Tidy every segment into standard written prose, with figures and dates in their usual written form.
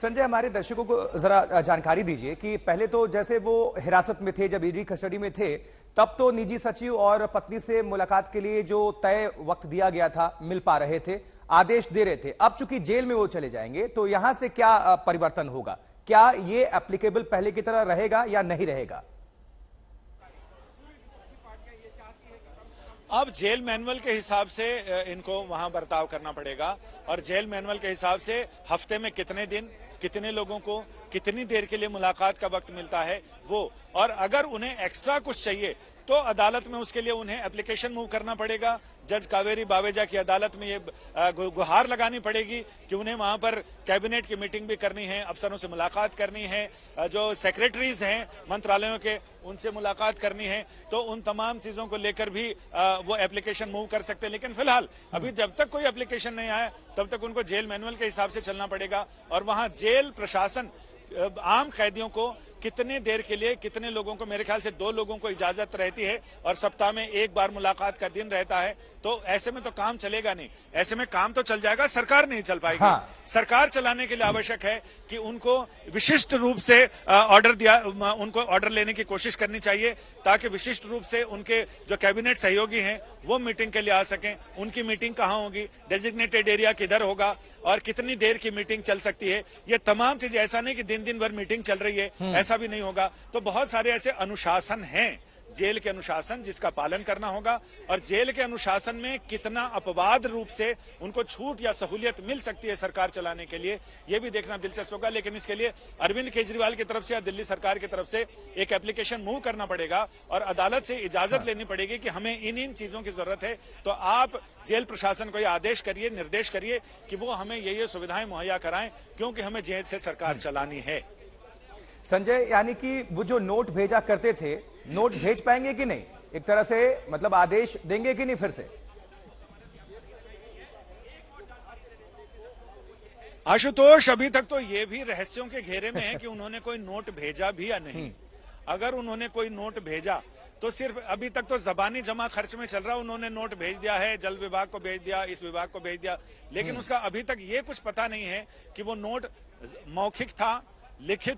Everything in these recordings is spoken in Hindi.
संजय, हमारे दर्शकों को जरा जानकारी दीजिए कि पहले तो जैसे वो हिरासत में थे, जब ईडी कस्टडी में थे, तब तो निजी सचिव और पत्नी से मुलाकात के लिए जो तय वक्त दिया गया था मिल पा रहे थे, आदेश दे रहे थे। अब चूंकि जेल में वो चले जाएंगे तो यहां से क्या परिवर्तन होगा? क्या ये एप्लीकेबल पहले की तरह रहेगा या नहीं रहेगा? अब जेल मैनुअल के हिसाब से इनको वहां बर्ताव करना पड़ेगा और जेल मैनुअल के हिसाब से हफ्ते में कितने दिन, कितने लोगों को कितनी देर के लिए मुलाकात का वक्त मिलता है वो, और अगर उन्हें एक्स्ट्रा कुछ चाहिए तो अदालत में उसके लिए उन्हें एप्लीकेशन मूव करना पड़ेगा। जज कावेरी बावेजा की अदालत में ये गुहार लगानी पड़ेगी कि उन्हें वहां पर कैबिनेट की मीटिंग भी करनी है, अफसरों से मुलाकात करनी है, जो सेक्रेटरीज हैं मंत्रालयों के उनसे मुलाकात करनी है, तो उन तमाम चीजों को लेकर भी वो एप्लीकेशन मूव कर सकते हैं। लेकिन फिलहाल अभी जब तक कोई एप्लीकेशन नहीं आया तब तक उनको जेल मैनुअल के हिसाब से चलना पड़ेगा और वहां जेल प्रशासन आम कैदियों को कितने देर के लिए, कितने लोगों को, मेरे ख्याल से 2 लोगों को इजाजत रहती है और सप्ताह में 1 बार मुलाकात का दिन रहता है, तो ऐसे में तो काम चलेगा नहीं। ऐसे में काम तो चल जाएगा, सरकार नहीं चल पाएगी। हाँ। सरकार चलाने के लिए आवश्यक है कि उनको विशिष्ट रूप से उनको ऑर्डर लेने की कोशिश करनी चाहिए ताकि विशिष्ट रूप से उनके जो कैबिनेट सहयोगी हैं वो मीटिंग के लिए आ सकें। उनकी मीटिंग कहाँ होगी, डेजिग्नेटेड एरिया किधर होगा और कितनी देर की मीटिंग चल सकती है, ये तमाम चीजें। ऐसा नहीं कि दिन भर मीटिंग चल रही है, ऐसा भी नहीं होगा। तो बहुत सारे ऐसे अनुशासन हैं, जेल के अनुशासन, जिसका पालन करना होगा और जेल के अनुशासन में कितना अपवाद रूप से उनको छूट या सहूलियत मिल सकती है सरकार चलाने के लिए, यह भी देखना दिलचस्प होगा। लेकिन इसके लिए अरविंद केजरीवाल की तरफ से या दिल्ली सरकार की तरफ से एक एप्लीकेशन मूव करना पड़ेगा और अदालत से इजाजत लेनी पड़ेगी कि हमें इन चीजों की जरूरत है, तो आप जेल प्रशासन को यह आदेश करिए, निर्देश करिए कि वो हमें ये सुविधाएं मुहैया कराएं, क्योंकि हमें जेल से सरकार चलानी है। संजय, यानी कि वो जो नोट भेजा करते थे, नोट भेज पाएंगे कि नहीं? एक तरह से मतलब आदेश देंगे कि नहीं फिर से? आशुतोष, अभी तक तो ये भी रहस्यों के घेरे में है कि उन्होंने कोई नोट भेजा भी या नहीं। अगर उन्होंने कोई नोट भेजा तो सिर्फ अभी तक तो जबानी जमा खर्च में चल रहा, उन्होंने नोट भेज दिया है, जल विभाग को भेज दिया, इस विभाग को भेज दिया, लेकिन उसका अभी तक ये कुछ पता नहीं है कि वो नोट मौखिक था, लिखित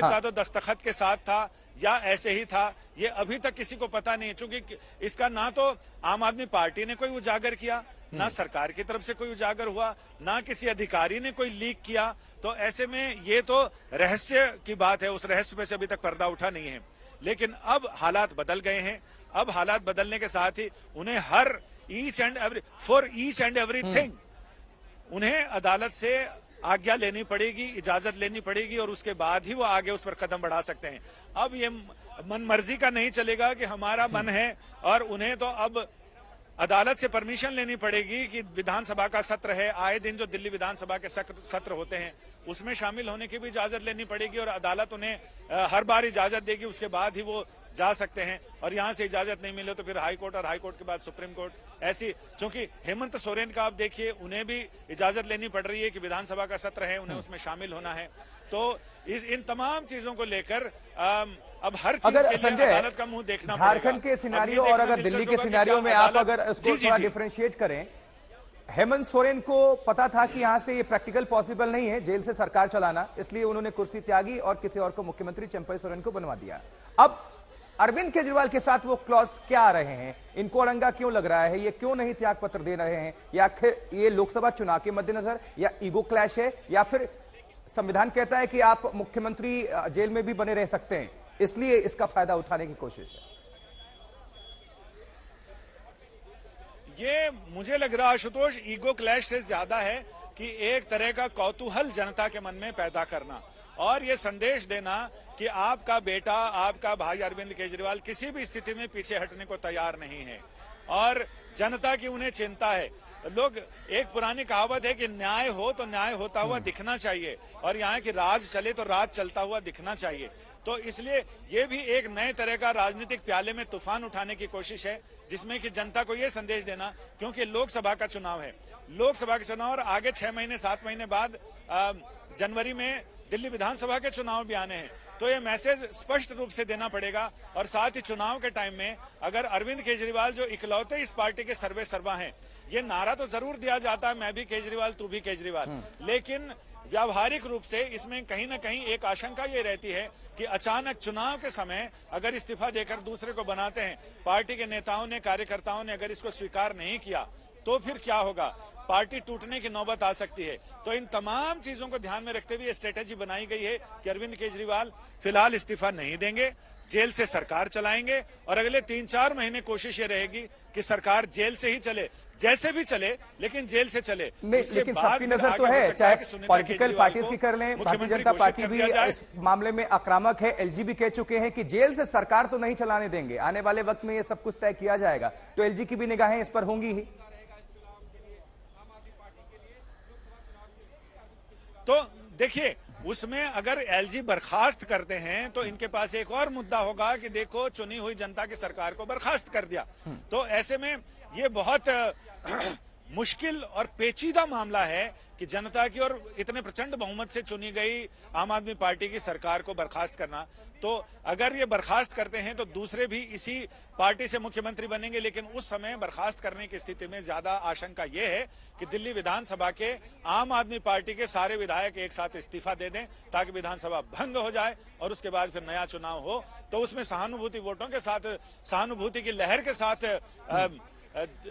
था तो दस्तखत के साथ था या ऐसे ही था, ये अभी तक किसी को पता नहीं है। क्योंकि इसका ना तो आम आदमी पार्टी ने कोई उजागर किया, ना सरकार की तरफ से कोई उजागर हुआ, ना किसी अधिकारी ने कोई लीक किया, तो ऐसे में ये तो रहस्य की बात है, उस रहस्य में से अभी तक पर्दा उठा नहीं है। लेकिन अब हालात बदल गए हैं। अब हालात बदलने के साथ ही उन्हें फॉर ईच एंड एवरीथिंग उन्हें अदालत से आज्ञा लेनी पड़ेगी, इजाजत लेनी पड़ेगी और उसके बाद ही वो आगे उस पर कदम बढ़ा सकते हैं। अब ये मन मर्जी का नहीं चलेगा कि हमारा मन है, और उन्हें तो अब अदालत से परमिशन लेनी पड़ेगी कि विधानसभा का सत्र है, आए दिन जो दिल्ली विधानसभा के सत्र होते हैं उसमें शामिल होने की भी इजाजत लेनी पड़ेगी और अदालत उन्हें हर बार इजाजत देगी, उसके बाद ही वो जा सकते हैं। और यहां से इजाजत नहीं मिले तो फिर हाई कोर्ट और हाई कोर्ट के बाद सुप्रीम कोर्ट, ऐसी। क्योंकि हेमंत सोरेन का आप देखिए, उन्हें भी इजाजत लेनी पड़ रही है कि विधानसभा का सत्र है, उन्हें उसमें शामिल होना है। तो इन तमाम चीजों को लेकर अब हर चीज के लिए अदालत का मुंह देखना पड़ेगा। झारखंड के सिनेरियो और अगर दिल्ली के सिनेरियो में आप अगर इसको थोड़ा डिफरेंशिएट करें, हेमंत सोरेन को पता था कि यहां से ये प्रैक्टिकल पॉसिबल नहीं है जेल से सरकार चलाना, इसलिए उन्होंने कुर्सी त्यागी और किसी और को मुख्यमंत्री चंपई सोरेन को बनवा दिया। अब अरविंद केजरीवाल के साथ वो क्लॉज क्या आ रहे हैं? इनको अड़ंगा क्यों लग रहा है? ये क्यों नहीं त्याग पत्र दे रहे हैं? या आखिर ये लोकसभा चुनाव के मद्देनजर, या ईगो क्लैश है, या फिर संविधान कहता है कि आप मुख्यमंत्री जेल में भी बने रह सकते हैं, इसलिए इसका फायदा उठाने की कोशिश है? ये मुझे लग रहा है आशुतोष, ईगो क्लैश से ज्यादा है कि एक तरह का कौतूहल जनता के मन में पैदा करना और ये संदेश देना कि आपका बेटा, आपका भाई अरविंद केजरीवाल किसी भी स्थिति में पीछे हटने को तैयार नहीं है और जनता की उन्हें चिंता है। लोग, एक पुरानी कहावत है कि न्याय हो तो न्याय होता हुआ दिखना चाहिए और यहाँ की राज चले तो राज चलता हुआ दिखना चाहिए। तो इसलिए ये भी एक नए तरह का राजनीतिक प्याले में तूफान उठाने की कोशिश है, जिसमें कि जनता को ये संदेश देना, क्योंकि लोकसभा का चुनाव है, लोकसभा के चुनाव और आगे 6 महीने 7 महीने बाद जनवरी में दिल्ली विधानसभा के चुनाव भी आने हैं, तो ये मैसेज स्पष्ट रूप से देना पड़ेगा। और साथ ही चुनाव के टाइम में अगर अरविंद केजरीवाल जो इकलौते इस पार्टी के सर्वे सर्वा हैं, ये नारा तो जरूर दिया जाता है, मैं भी केजरीवाल तू भी केजरीवाल, लेकिन व्यावहारिक रूप से इसमें कहीं ना कहीं एक आशंका ये रहती है कि अचानक चुनाव के समय अगर इस्तीफा देकर दूसरे को बनाते हैं, पार्टी के नेताओं ने, कार्यकर्ताओं ने अगर इसको स्वीकार नहीं किया तो फिर क्या होगा, पार्टी टूटने की नौबत आ सकती है। तो इन तमाम चीजों को ध्यान में रखते हुए स्ट्रेटेजी बनाई गई है कि अरविंद केजरीवाल फिलहाल इस्तीफा नहीं देंगे, जेल से सरकार चलाएंगे और अगले 3-4 महीने कोशिश ये रहेगी कि सरकार जेल से ही चले, जैसे भी चले लेकिन जेल से चले। लेकिन सबकी नजर तो है, चाहे पॉलिटिकल पार्टीज की कर लें, भारतीय जनता पार्टी भी इस मामले में आक्रामक है। एलजी भी कह चुके हैं कि जेल से सरकार तो नहीं चलाने देंगे, आने वाले वक्त में ये सब कुछ तय किया जाएगा। तो एलजी की भी निगाहें इस पर होंगी ही। तो देखिए, उसमें अगर एलजी बर्खास्त करते हैं तो इनके पास एक और मुद्दा होगा कि देखो चुनी हुई जनता की सरकार को बर्खास्त कर दिया। तो ऐसे में ये बहुत मुश्किल और पेचीदा मामला है कि जनता की और इतने प्रचंड बहुमत से चुनी गई आम आदमी पार्टी की सरकार को बर्खास्त करना। तो अगर ये बर्खास्त करते हैं तो दूसरे भी इसी पार्टी से मुख्यमंत्री बनेंगे, लेकिन उस समय बर्खास्त करने की स्थिति में ज्यादा आशंका ये है कि दिल्ली विधानसभा के आम आदमी पार्टी के सारे विधायक एक साथ इस्तीफा दे दें ताकि विधानसभा भंग हो जाए और उसके बाद फिर नया चुनाव हो। तो उसमें सहानुभूति वोटों के साथ, सहानुभूति की लहर के साथ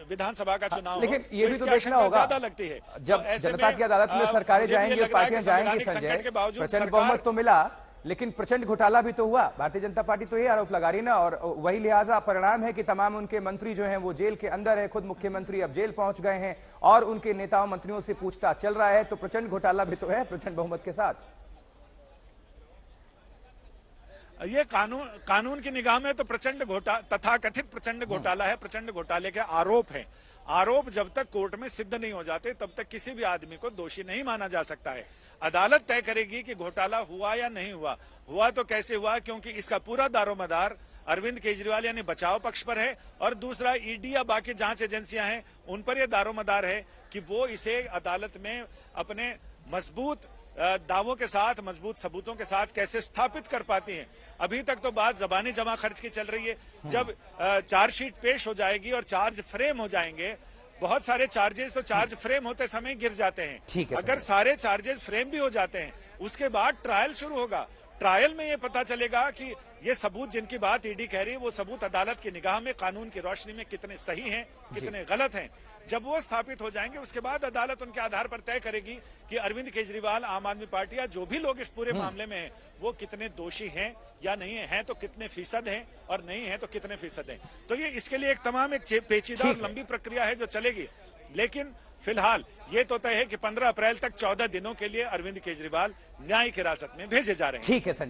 विधानसभा का चुनाव। लेकिन ये भी तो देखना होगा, ज्यादा लगती है जब जनता की अदालत में सरकारें जाएंगी, पार्टियां जाएंगी, संजय, प्रचंड बहुमत तो मिला लेकिन प्रचंड घोटाला भी तो हुआ। भारतीय जनता पार्टी तो ये आरोप लगा रही ना, और वही लिहाजा परिणाम है कि तमाम उनके मंत्री जो हैं वो जेल के अंदर है। खुद मुख्यमंत्री अब जेल पहुंच गए हैं और उनके नेताओं मंत्रियों से पूछताछ चल रहा है। तो प्रचंड घोटाला भी तो है प्रचंड बहुमत के साथ। ये कानून की निगाह में तो प्रचंड तथाकथित प्रचंड घोटाला है, प्रचंड घोटाले के आरोप हैं। आरोप जब तक कोर्ट में सिद्ध नहीं हो जाते तब तक किसी भी आदमी को दोषी नहीं माना जा सकता है। अदालत तय करेगी कि घोटाला हुआ या नहीं हुआ। हुआ तो कैसे हुआ, क्योंकि इसका पूरा दारोमदार अरविंद केजरीवाल यानी बचाव पक्ष पर है और दूसरा ईडी या बाकी जांच एजेंसियां हैं उन पर यह दारोमदार है कि वो इसे अदालत में अपने मजबूत दावों के साथ, मजबूत सबूतों के साथ कैसे स्थापित कर पाती हैं। अभी तक तो बात जबानी जमा खर्च की चल रही है। जब चार्जशीट पेश हो जाएगी और चार्ज फ्रेम हो जाएंगे, बहुत सारे चार्जेस तो चार्ज फ्रेम होते समय गिर जाते हैं। अगर सारे चार्जेस फ्रेम भी हो जाते हैं उसके बाद ट्रायल शुरू होगा। ट्रायल में ये पता चलेगा कि ये सबूत जिनकी बात ईडी कह रही है वो सबूत अदालत की निगाह में, कानून की रोशनी में कितने सही हैं, कितने गलत हैं। जब वो स्थापित हो जाएंगे उसके बाद अदालत उनके आधार पर तय करेगी कि अरविंद केजरीवाल, आम आदमी पार्टी या जो भी लोग इस पूरे मामले में हैं वो कितने दोषी हैं या नहीं हैं, तो कितने फीसद हैं, और नहीं है तो कितने फीसद हैं। तो ये इसके लिए एक तमाम एक पेचीदा और लंबी प्रक्रिया है जो चलेगी। लेकिन फिलहाल ये तो तय है कि 15 अप्रैल तक 14 दिनों के लिए अरविंद केजरीवाल न्यायिक हिरासत में भेजे जा रहे हैं। ठीक है संजय।